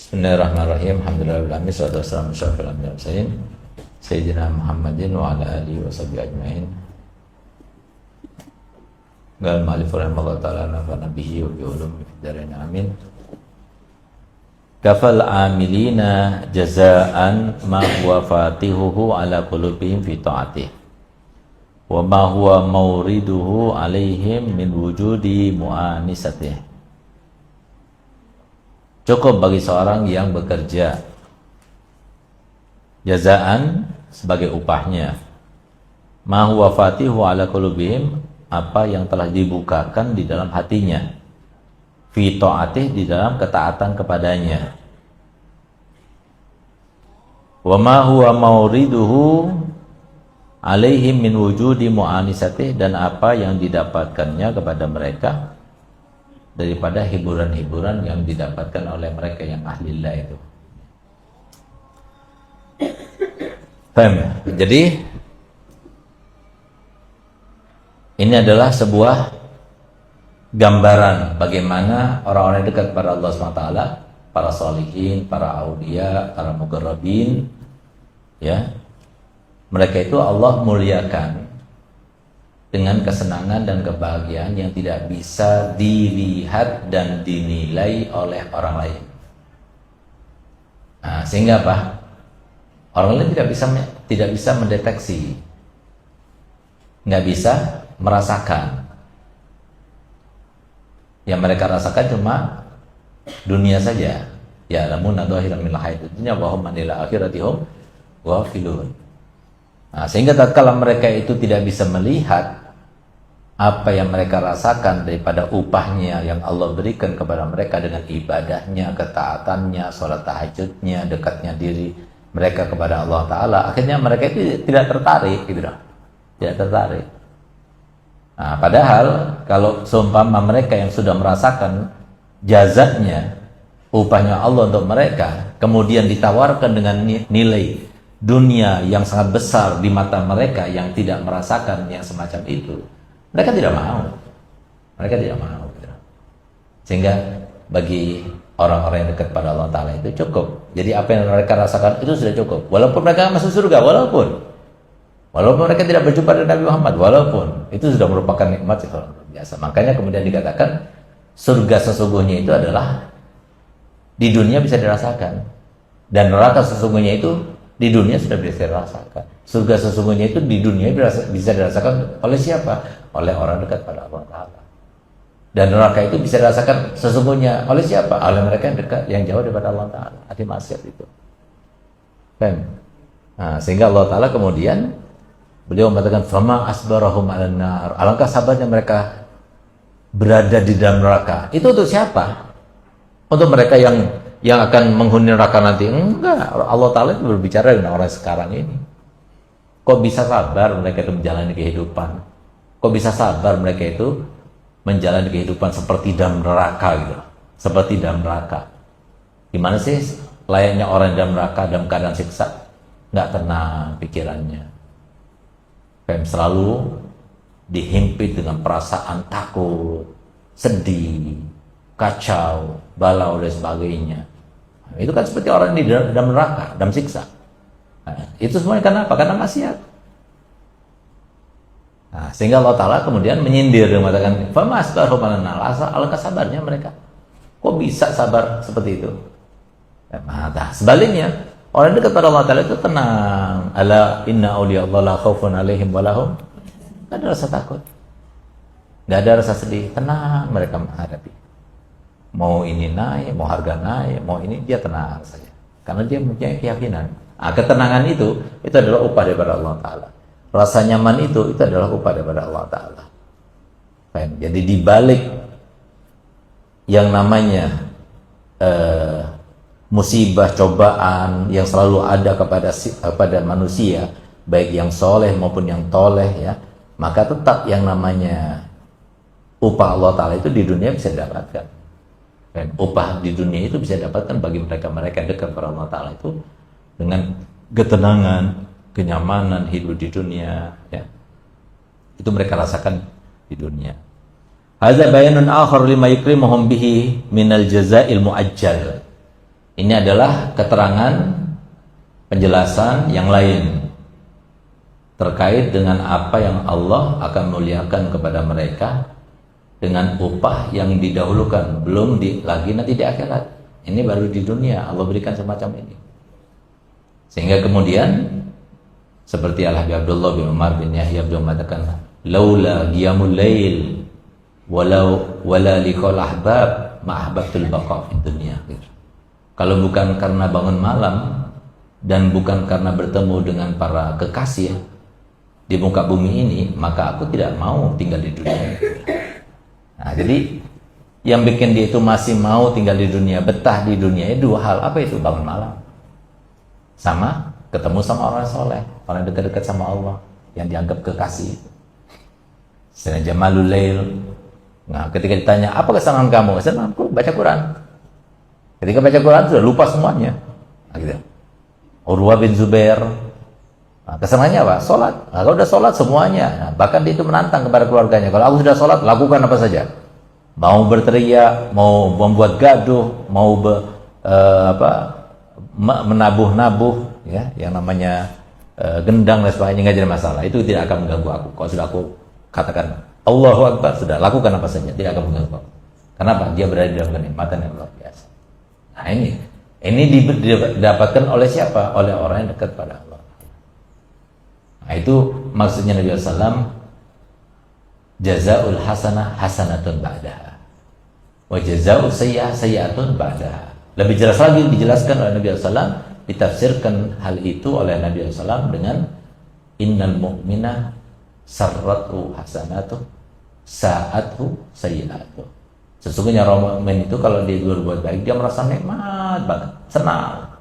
Bismillahirrahmanirrahim. Alhamdulillahirabbil alamin. Wassalatu wassalamu ala asyrofil anbiya'i wal mursalin sayyidina Muhammadin wa ala alihi wa sahbihi ajmain. Qala al-mu'allif rahimahullah ta'ala nafa'ana bihi wa bi ulumihi fid dharain amin. Kafal amilina jazaan ma huwa fatihuhu ala qulubihim fi ta'atih wa ma huwa mawriduhu alaihim min wujudi mu'anisatih. Cukup bagi seorang yang bekerja jazaan sebagai upahnya ma huwa fatihu ala qulubihim, apa yang telah dibukakan di dalam hatinya, fi ta'atih, di dalam ketaatan kepadanya, wa ma huwa mawriduhu alaihim min wujudi mu'anisatih, dan apa yang didapatkannya kepada mereka daripada hiburan-hiburan yang didapatkan oleh mereka yang ahlillah itu. Jadi ini adalah sebuah gambaran bagaimana orang-orang yang dekat kepada Allah SWT, para sholihin, para aulia, para muqarrabin, ya, mereka itu Allah muliakan dengan kesenangan dan kebahagiaan yang tidak bisa dilihat dan dinilai oleh orang lain. Nah, sehingga apa? Orang lain tidak bisa mendeteksi, nggak bisa merasakan. Yang mereka rasakan cuma dunia saja. Ya lamun adzahiran min lahayatid dunya wa hum anil akhirati hum ghafilun. Nah, sehingga tatkala mereka itu tidak bisa melihat apa yang mereka rasakan daripada upahnya yang Allah berikan kepada mereka dengan ibadahnya, ketaatannya, sholat tahajudnya, dekatnya diri mereka kepada Allah Ta'ala, akhirnya mereka itu tidak tertarik gitu loh. Tidak tertarik. Nah, padahal kalau seumpama mereka yang sudah merasakan jazatnya, upahnya Allah untuk mereka, kemudian ditawarkan dengan nilai dunia yang sangat besar di mata mereka yang tidak merasakan yang semacam itu, mereka tidak mau. Mereka tidak mau. Sehingga bagi orang-orang yang dekat pada Allah Ta'ala itu cukup. Jadi apa yang mereka rasakan itu sudah cukup. Walaupun mereka masuk surga, walaupun mereka tidak berjumpa dengan Nabi Muhammad, walaupun itu sudah merupakan nikmat yang luar biasa. Makanya kemudian dikatakan surga sesungguhnya itu adalah di dunia bisa dirasakan, dan neraka sesungguhnya itu di dunia sudah bisa dirasakan. Surga sesungguhnya itu di dunia bisa dirasakan oleh siapa? Oleh orang dekat pada Allah Ta'ala. Dan neraka itu bisa dirasakan sesungguhnya oleh siapa? Oleh mereka yang dekat, yang jauh daripada Allah Ta'ala, ahli maksiat itu. Nah, sehingga Allah Ta'ala kemudian beliau mengatakan fama asbarahum 'alan nar, alangkah sabarnya mereka berada di dalam neraka. Itu untuk siapa? Untuk mereka yang akan menghuni neraka nanti? Enggak. Allah Ta'ala itu berbicara dengan orang sekarang ini. Kok bisa sabar mereka itu menjalani kehidupan? Kok bisa sabar mereka itu menjalani kehidupan seperti dalam neraka gitu? Seperti dalam neraka. Gimana sih layaknya orang dalam neraka dalam keadaan siksa? Nggak tenang pikirannya. Selalu dihimpit dengan perasaan takut, sedih, kacau, balau dan sebagainya. Itu kan seperti orang di dalam neraka, dalam siksa. Nah, itu semuanya karena apa? Karena maksiat. Nah, sehingga Allah Ta'ala kemudian menyindir dan mengatakan fama asbarhum 'alan nar, alangkah sabarnya mereka. Kok bisa sabar seperti itu? Nah, sebaliknya orang dekat pada Allah Ta'ala itu tenang. Ala inna awliya Allah la khaufun alaihim walahum, gak ada rasa takut, gak ada rasa sedih, tenang mereka menghadapi. Mau ini naik, mau harga naik, mau ini, dia tenang saja karena dia mempunyai keyakinan. Nah, ketenangan itu adalah upah daripada Allah Ta'ala. Rasa nyaman itu adalah upah daripada Allah Ta'ala. Jadi dibalik yang namanya musibah, cobaan yang selalu ada kepada manusia, baik yang soleh maupun yang toleh, ya, maka tetap yang namanya upah Allah Ta'ala itu di dunia bisa didapatkan. Upah di dunia itu bisa didapatkan bagi mereka dekat kepada Allah Ta'ala itu dengan ketenangan, kenyamanan hidup di dunia, ya. Itu mereka rasakan di dunia. Hadza bayanun akhar lima yukrimuhum bihi minal jazaa'il muajjal. Ini adalah keterangan penjelasan yang lain terkait dengan apa yang Allah akan muliakan kepada mereka dengan upah yang didahulukan, belum lagi nanti di akhirat. Ini baru di dunia Allah berikan semacam ini. Sehingga kemudian seperti Al-Habib Abdullah bin Umar bin Yahya beliau mengatakan, laula qiyamul lail wala liqal ahbab ma ahbabtul baqa fid dunya. Kalau bukan karena bangun malam dan bukan karena bertemu dengan para kekasih di muka bumi ini, maka aku tidak mau tinggal di dunia. Nah, jadi yang bikin dia itu masih mau tinggal di dunia, betah di dunia, itu dua hal. Apa itu? Bangun malam sama ketemu sama orang soleh, orang dekat-dekat sama Allah yang dianggap kekasih. Sedang jamalul lail. Nah, ketika ditanya apa kesenangan kamu? Kesenanganku baca Quran. Ketika baca Quran sudah lupa semuanya. Nah, gitu. Urwah bin Zubair, nah, kesenangannya apa? Sholat. Nah, kalau udah sholat semuanya, nah, bahkan dia itu menantang kepada keluarganya. Kalau aku sudah sholat, lakukan apa saja. Mau berteriak, mau membuat gaduh, mau menabuh-nabuh, ya, yang namanya gendang dan sebagainya, nggak jadi masalah. Itu tidak akan mengganggu aku. Kalau sudah aku katakan Allahu Akbar, sudah lakukan apa saja, tidak akan mengganggu aku. Kenapa? Dia berada di dalam kenikmatan yang luar biasa. Nah, ini didapatkan oleh siapa? Oleh orang yang dekat pada Allah. Nah, itu maksudnya Nabi SAW, jazaul hasanah hasanatun ba'daha wa jazaul sayyi'ah sayyi'atun ba'daha. Lebih jelas lagi dijelaskan oleh Nabi SAW, ditafsirkan hal itu oleh Nabi SAW dengan innal mu'mina sarratu hasanatu sa'atu sayyi'atu. Sesungguhnya orang mukmin itu kalau dia berbuat baik, dia merasa nikmat banget, senang.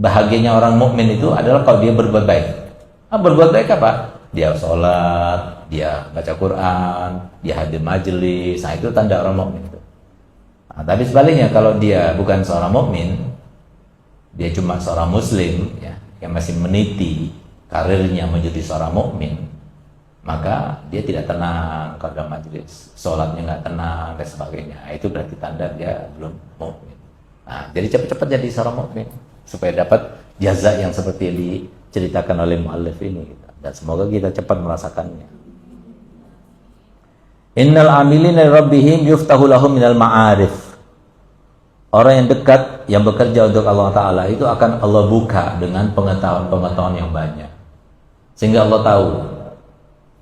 Bahagianya orang mukmin itu adalah kalau dia berbuat baik. Berbuat baik apa? Dia sholat, dia baca Quran, dia hadir majelis. Nah, itu tanda orang mukmin itu. Nah, tapi sebaliknya kalau dia bukan seorang mukmin, dia cuma seorang muslim, ya, yang masih meniti karirnya menjadi seorang mukmin, maka dia tidak tenang kalau dalam majelis, sholatnya nggak tenang dan sebagainya. Nah, itu berarti tanda dia belum mukmin. Nah, jadi cepat-cepat jadi seorang mukmin supaya dapat jaza yang seperti yang diceritakan oleh muallif ini, dan semoga kita cepat merasakannya. Innal amilina rabbihim yuftahu lahum minal ma'arif. Orang yang dekat, yang bekerja untuk Allah Ta'ala itu akan Allah buka dengan pengetahuan-pengetahuan yang banyak, sehingga Allah tahu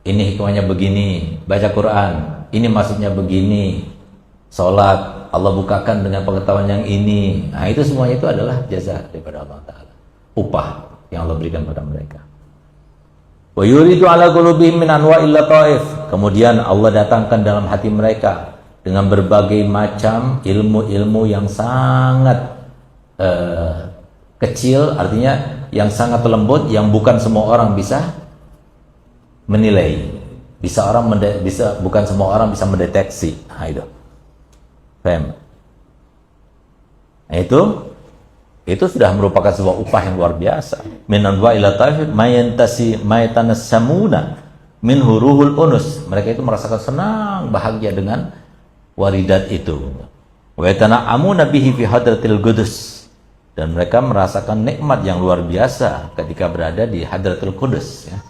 ini hikmahnya begini, baca Quran ini maksudnya begini, sholat Allah bukakan dengan pengetahuan yang ini. Nah, itu semuanya itu adalah jasa daripada Allah Ta'ala, upah yang Allah berikan pada mereka. Wa yuridu ala qulubihim min anwa'il lataif. Kemudian Allah datangkan dalam hati mereka dengan berbagai macam ilmu-ilmu yang sangat kecil, artinya yang sangat lembut, yang bukan semua orang bisa menilai. Bukan semua orang bisa mendeteksi. Nah, itu. Paham? Nah, itu sudah merupakan sebuah upah yang luar biasa. Min anwa'il lataif mayatanassamuna min huruhul unus. Mereka itu merasakan senang, bahagia dengan waridat itu. Wa yatana'amuna bihi fi hadratil qudus. Dan mereka merasakan nikmat yang luar biasa ketika berada di hadratul qudus, ya.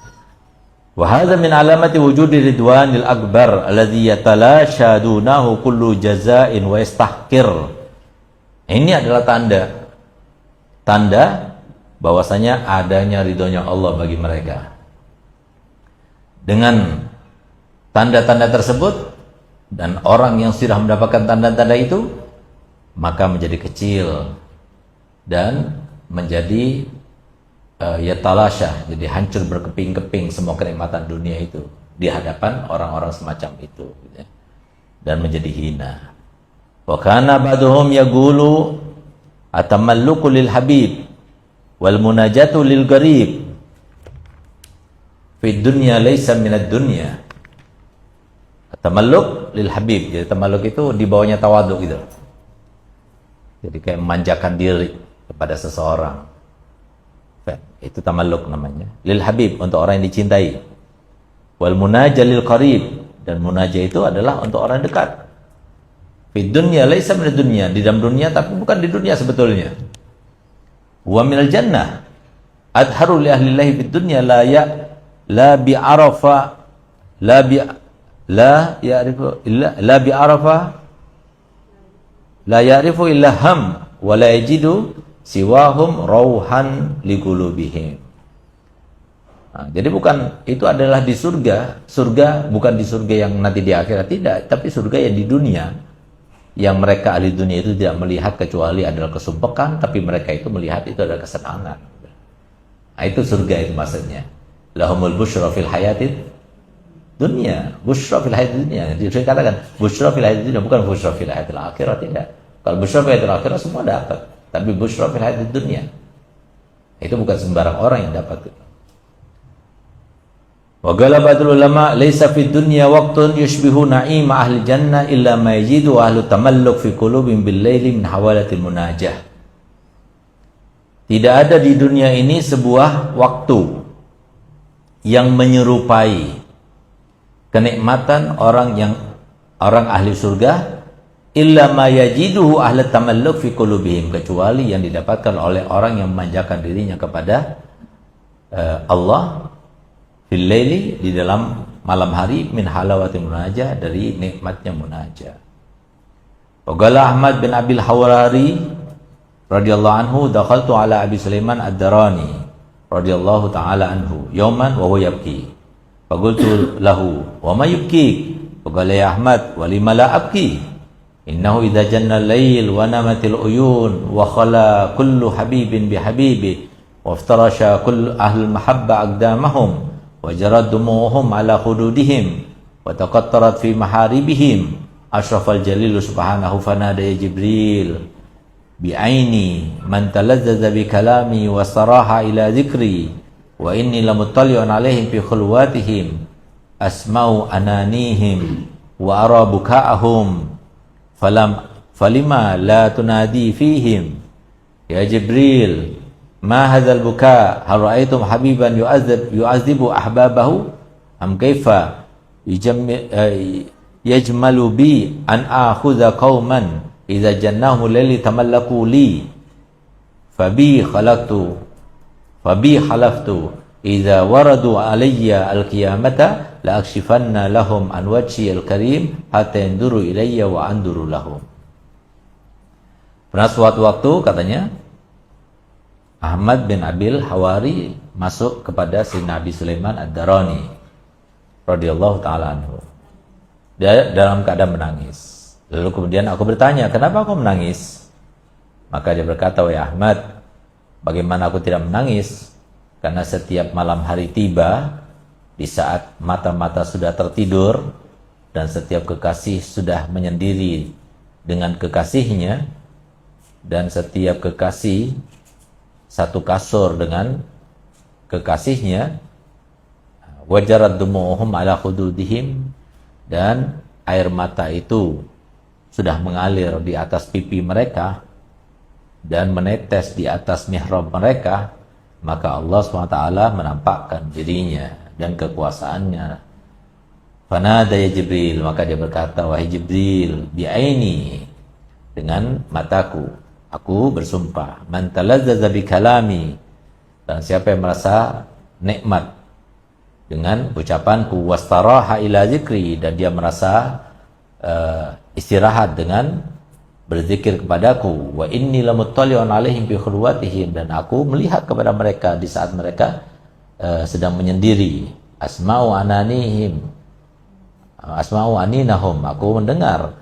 Wa hadza min alamati wujudi ridwanil akbar alladhi yatalasha dunahu kullu jazain wa yastahqir. Ini adalah tanda bahwasanya adanya ridhonya Allah bagi mereka. Dengan tanda-tanda tersebut dan orang yang sudah mendapatkan tanda-tanda itu, maka menjadi kecil dan menjadi yatalasha, jadi hancur berkeping-keping semua kenikmatan dunia itu di hadapan orang-orang semacam itu, gitu ya, dan menjadi hina. Wa kana ba'duhum yaqulu atamalluku lil habib wal munajatu lil gharib fi dunya laysa minad dunya. Tamalluk lil habib, jadi tamalluk itu di bawahnya tawaduk gitu. Jadi kayak memanjakan diri kepada seseorang. Itu tamalluk namanya. Lil habib, untuk orang yang dicintai. Wal munajah lil qarib, dan munajah itu adalah untuk orang dekat. Fi dunya laisa min dunya, di dalam dunia tapi bukan di dunia sebetulnya. wa minal jannah adharu li ahli llahi fid dunya la bi arafa la bi la ya'rifu illa la bi arafa la ya'rifu illa ham wa la yajidu siwahum rauhan liqulubihim. Nah, jadi bukan itu adalah di surga bukan di surga yang nanti di akhirat, tidak, tapi surga yang di dunia, yang mereka ahli dunia itu tidak melihat kecuali adalah kesumpekan, tapi mereka itu melihat itu adalah kesenangan. Nah, itu surga itu maksudnya. Lahumul busyra fil hayatid dunia, busyra fil hayatid dunia. Jadi saya katakan busyra fil hayatid dunia, bukan busyra fil hayatid akhirat, tidak. Kalau busyra fil hayatid akhirat semua dapat, tapi busyra fil hayatid dunia itu bukan sembarang orang yang dapat. Wa qala ba'dul ulama laisa fid dunya waqtun yushbihu na'im ahli jannah illa ma yajidu ahlu tamalluk fi qulubihim bil laili min hawalatil munajah. Tidak ada di dunia ini sebuah waktu yang menyerupai kenikmatan orang ahli surga illa ma yajiduhu ahlu tamalluk fi qulubihim, kecuali yang didapatkan oleh orang yang memanjakan dirinya kepada Allah fil laili, di dalam malam hari, min halawatil munajah, dari nikmatnya munajah. Waqala Ahmad bin Abil Hawari radhiyallahu anhu dakhaltu ala Abi Sulaiman ad-Darani radhiyallahu ta'ala anhu yawman wa huwa yabki faqultu lahu wa ma yubki faqala ya Ahmad wa lima la abki innahu idza janna al-lail wa namatil uyun wa khala kullu habibin bi habibi wa iftarasha kullu ahli mahabba aqdamahum wajarat dumuhum ala khududihim wa taqattarat fi maharibihim ashrafal jalil subhanahu fanada ya Jibril bi aini man talazzaza bi kalami wa saraha ila dhikri wa inni lamuttali'un alaihim fi khulwatihim asma'u ananihim wa ara buka'ahum falima la tunadi fihim ya Jibril ma hadzal buka hal ra'aitum habiban yu'azibu ahbabahu am kaifa yajmalu bi an akhudha qauman idza jannahum layli tamallaku li fabi halaftu idza waradu alayya alqiyamata la akshifanna lahum an wajhi alkarim hatta yanduru ilayya wa anduru lahum. Pernah suatu waktu katanya Ahmad bin Abil Hawari masuk kepada si Nabi Sulaiman ad-Darani radhiyallahu ta'ala anhu. Dia dalam keadaan menangis. Lalu kemudian aku bertanya, kenapa kau menangis? Maka dia berkata, wahai Ahmad, bagaimana aku tidak menangis? Karena setiap malam hari tiba, di saat mata-mata sudah tertidur, dan setiap kekasih sudah menyendiri dengan kekasihnya, dan setiap kekasih satu kasur dengan kekasihnya, wajarat dumuhum ala khududihim, dan air mata itu sudah mengalir di atas pipi mereka dan menetes di atas mihrab mereka, maka Allah SWT menampakkan dirinya dan kekuasaannya. Fanada ya Jibril, maka dia berkata, wahai Jibril, bi'aini, dengan mataku aku bersumpah, man talazzaza bi kalami, dan siapa yang merasa nikmat dengan ucapanku, wastaraha ila zikri, dan dia merasa istirahat dengan berzikir kepadaku, wa inni lamuttali'un alaihim bi khulwatihim, dan aku melihat kepada mereka di saat mereka sedang menyendiri, asma'u aninahum, aku mendengar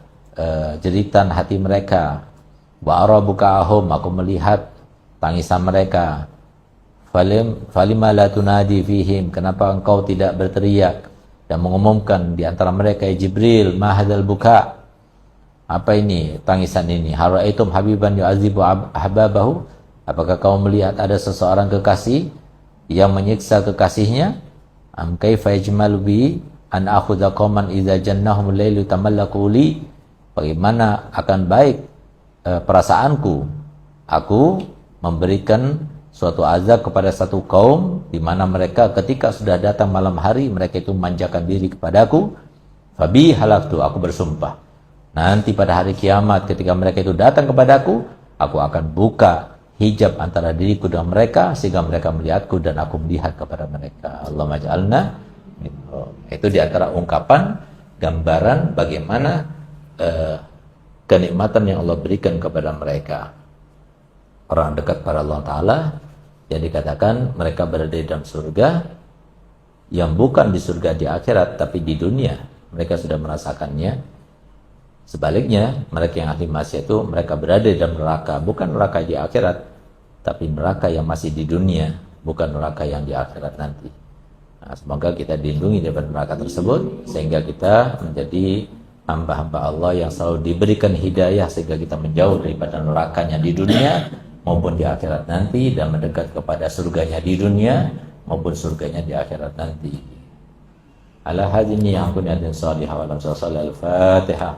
jeritan hati mereka, wa ara buka'ahum, aku melihat tangisan mereka, falima la tunadi fihim, kenapa engkau tidak berteriak dan mengumumkan di antara mereka, ya Jibril, ma hadzal buka, apa ini tangisan ini, hal ra'aitum habiban yu'azibu ahbabahu, apakah kau melihat ada seseorang kekasih yang menyiksa kekasihnya, am kaifa yajmalu bi an akhudha qauman idza jannahum lailu tamallaku li, bagaimana akan baik perasaanku aku memberikan suatu azab kepada satu kaum di mana mereka ketika sudah datang malam hari mereka itu memanjakan diri kepadaku, fabi halaftu, aku bersumpah nanti pada hari kiamat ketika mereka itu datang kepadaku, aku akan buka hijab antara diriku dengan mereka sehingga mereka melihatku dan aku melihat kepada mereka. Allahumma ja'alna minhum. Itu di antara ungkapan gambaran bagaimana kenikmatan yang Allah berikan kepada mereka. Orang dekat pada Allah Ta'ala yang dikatakan mereka berada di dalam surga yang bukan di surga di akhirat tapi di dunia mereka sudah merasakannya. Sebaliknya mereka yang ahli maksiat itu mereka berada di dalam neraka, bukan neraka di akhirat tapi neraka yang masih di dunia, bukan neraka yang di akhirat nanti. Nah, semoga kita dilindungi dari neraka tersebut sehingga kita menjadi hamba-hamba Allah yang selalu diberikan hidayah sehingga kita menjauh daripada nerakanya di dunia maupun di akhirat nanti dan mendekat kepada surganya di dunia maupun surganya di akhirat nanti. Ala hadini yang kuniatin salihah wa lam al-Fatihah.